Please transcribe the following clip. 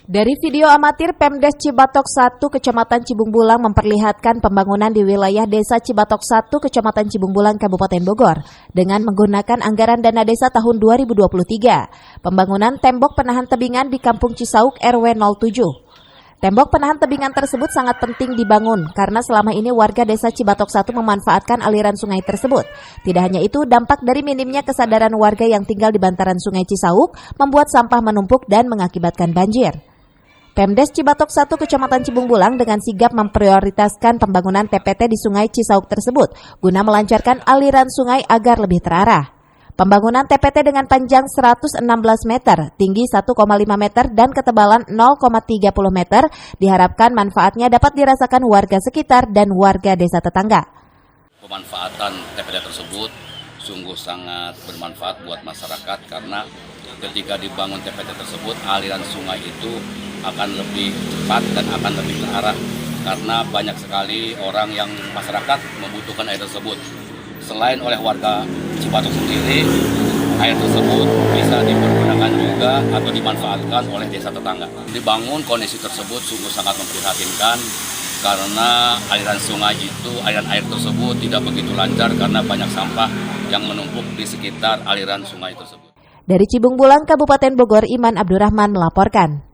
Dari video amatir Pemdes Cibatok 1 Kecamatan Cibung Bulang memperlihatkan pembangunan di wilayah Desa Cibatok 1 Kecamatan Cibung Bulang Kabupaten Bogor dengan menggunakan anggaran dana desa tahun 2023. Pembangunan tembok penahan tebingan di Kampung Cisauk RW 07. Tembok penahan tebingan tersebut sangat penting dibangun karena selama ini warga desa Cibatok 1 memanfaatkan aliran sungai tersebut. Tidak hanya itu, dampak dari minimnya kesadaran warga yang tinggal di bantaran sungai Cisauk membuat sampah menumpuk dan mengakibatkan banjir. Pemdes Cibatok 1 Kecamatan Cibung Bulang dengan sigap memprioritaskan pembangunan TPT di sungai Cisauk tersebut guna melancarkan aliran sungai agar lebih terarah. Pembangunan TPT dengan panjang 116 meter, tinggi 1,5 meter, dan ketebalan 0,30 meter diharapkan manfaatnya dapat dirasakan warga sekitar dan warga desa tetangga. Pemanfaatan TPT tersebut sungguh sangat bermanfaat buat masyarakat karena ketika dibangun TPT tersebut aliran sungai itu akan lebih cepat dan akan lebih terarah karena banyak sekali orang yang masyarakat membutuhkan air tersebut. Selain oleh warga Cibatok sendiri, air tersebut bisa dipergunakan juga atau dimanfaatkan oleh desa tetangga. Dibangun kondisi tersebut sungguh sangat memprihatinkan karena aliran sungai itu, aliran air tersebut tidak begitu lancar karena banyak sampah yang menumpuk di sekitar aliran sungai tersebut. Dari Cibung Bulang, Kabupaten Bogor, Iman Abdurrahman melaporkan.